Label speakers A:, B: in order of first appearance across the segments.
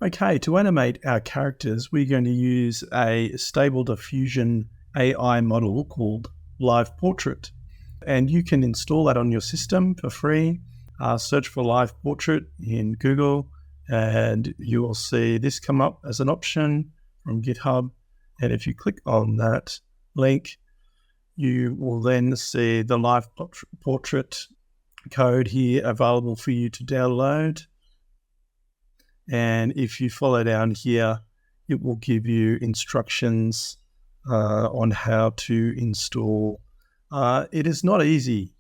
A: Okay, to animate our characters, we're going to use a stable diffusion AI model called Live Portrait. And you can install that on your system for free. Search for Live Portrait in Google, and you will see this come up as an option from GitHub. And if you click on that link, you will then see the Live Portrait code here available for you to download. And if you follow down here, it will give you instructions on how to install. It is not easy.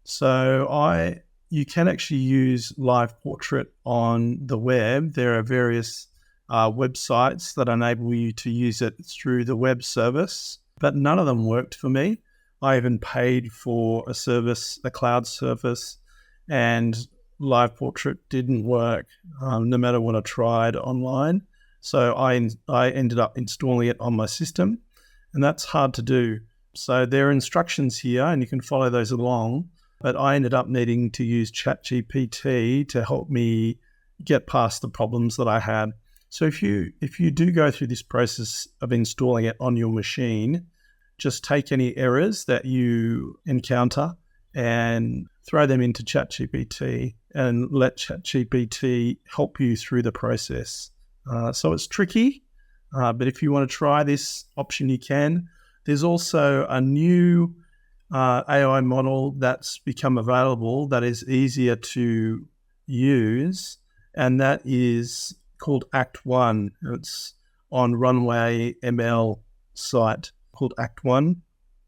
A: So you can actually use Live Portrait on the web. There are various websites that enable you to use it through the web service, but none of them worked for me. I even paid for a service, a cloud service, and Live Portrait didn't work no matter what I tried online. So I ended up installing it on my system, and that's hard to do. So there are instructions here, and you can follow those along. But I ended up needing to use ChatGPT to help me get past the problems that I had. So if you do go through this process of installing it on your machine, just take any errors that you encounter and throw them into ChatGPT and let ChatGPT help you through the process. So it's tricky, but if you want to try this option, you can. There's also a new AI model that's become available that is easier to use, and that is called Act One. It's on Runway ML site called Act One,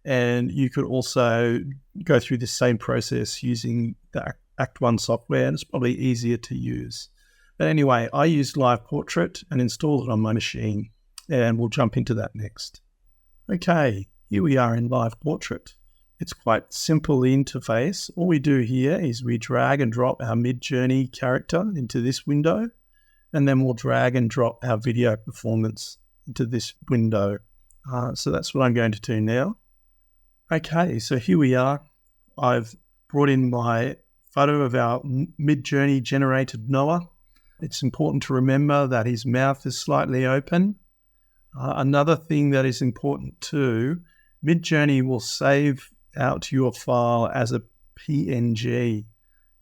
A: and you could also go through the same process using the Act One software, and it's probably easier to use. But anyway, I used Live Portrait and installed it on my machine, and we'll jump into that next. Okay, here we are in Live Portrait. It's quite simple interface. All we do here is we drag and drop our Mid-Journey character into this window, and then we'll drag and drop our video performance into this window. So that's what I'm going to do now. Okay, so here we are. I've brought in my photo of our Mid-Journey generated Noah. It's important to remember that his mouth is slightly open. Another thing that is important too, Mid-Journey will save out your file as a PNG,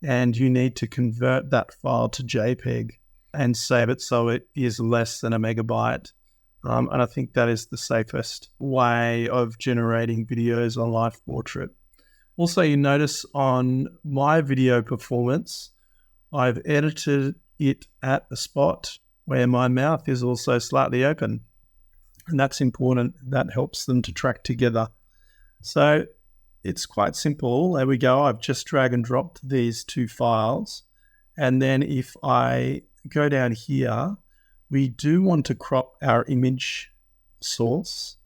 A: and you need to convert that file to JPEG and save it so it is less than a megabyte. And I think that is the safest way of generating videos on Live Portrait. Also, you notice on my video performance, I've edited it at a spot where my mouth is also slightly open. And that's important. That helps them to track together. So it's quite simple. There we go. I've just drag and dropped these two files. And then if I go down here, we do want to crop our image source,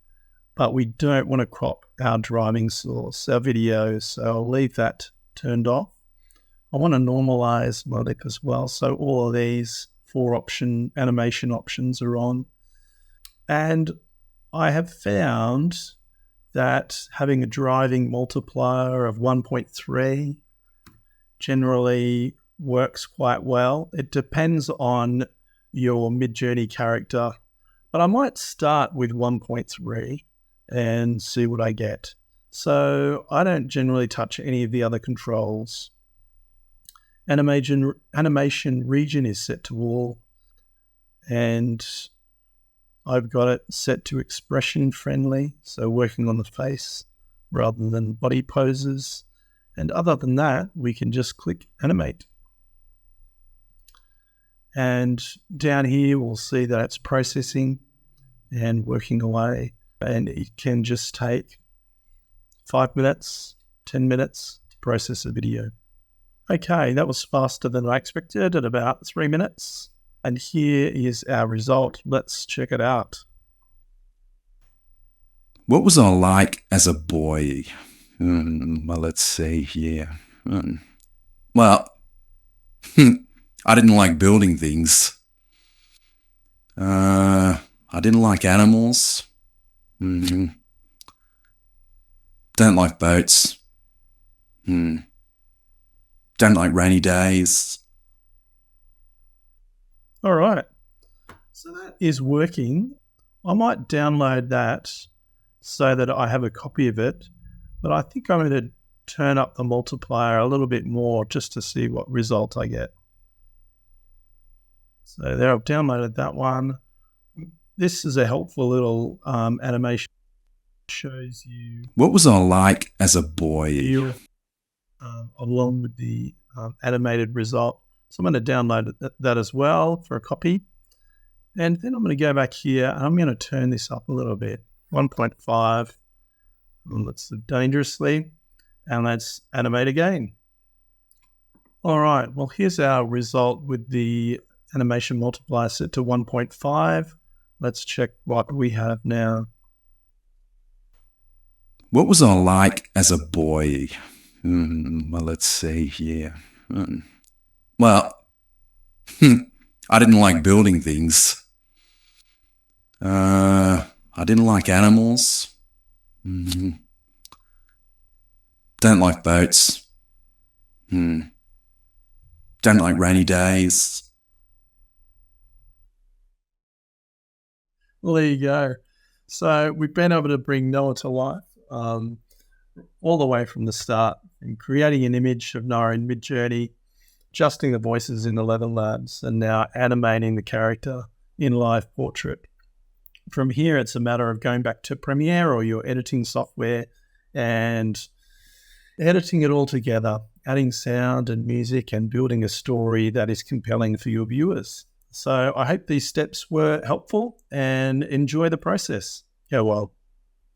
A: but we don't want to crop our driving source, our video. So I'll leave that turned off. I want to normalize my lip as well. So all of these 4 animation options are on. And I have found that having a driving multiplier of 1.3 generally works quite well. It depends on your Mid-Journey character, but I might start with 1.3 and see what I get. So I don't generally touch any of the other controls. Animation region is set to all, and I've got it set to expression friendly, so working on the face rather than body poses. And other than that, we can just click animate. And down here, we'll see that it's processing and working away. And it can just take 5 minutes, 10 minutes to process a video. Okay, that was faster than I expected at about 3 minutes. And here is our result. Let's check it out.
B: What was I like as a boy? Well, let's see here. Well, I didn't like building things. I didn't like animals. Don't like boats. Don't like rainy days.
A: All right. So that is working. I might download that so that I have a copy of it, but I think I'm going to turn up the multiplier a little bit more just to see what result I get. So there, I've downloaded that one. This is a helpful little animation. Shows you
B: What was I like as a boy?
A: along with the animated result. So I'm going to download that as well for a copy. And then I'm going to go back here and I'm going to turn this up a little bit, 1.5. Let's do dangerously. And let's animate again. All right, well, here's our result with the animation multiplier set to 1.5. Let's check what we have now.
B: What was I like as a boy? Well, let's see here. Well, I didn't like building things. I didn't like animals. Don't like boats. Don't like rainy days.
A: Well, there you go. So we've been able to bring Noah to life all the way from the start, and creating an image of Noah in Midjourney, adjusting the voices in the Leather Labs, and now animating the character in Live Portrait. From here, it's a matter of going back to Premiere or your editing software and editing it all together, adding sound and music and building a story that is compelling for your viewers. So I hope these steps were helpful and enjoy the process. Yeah, well.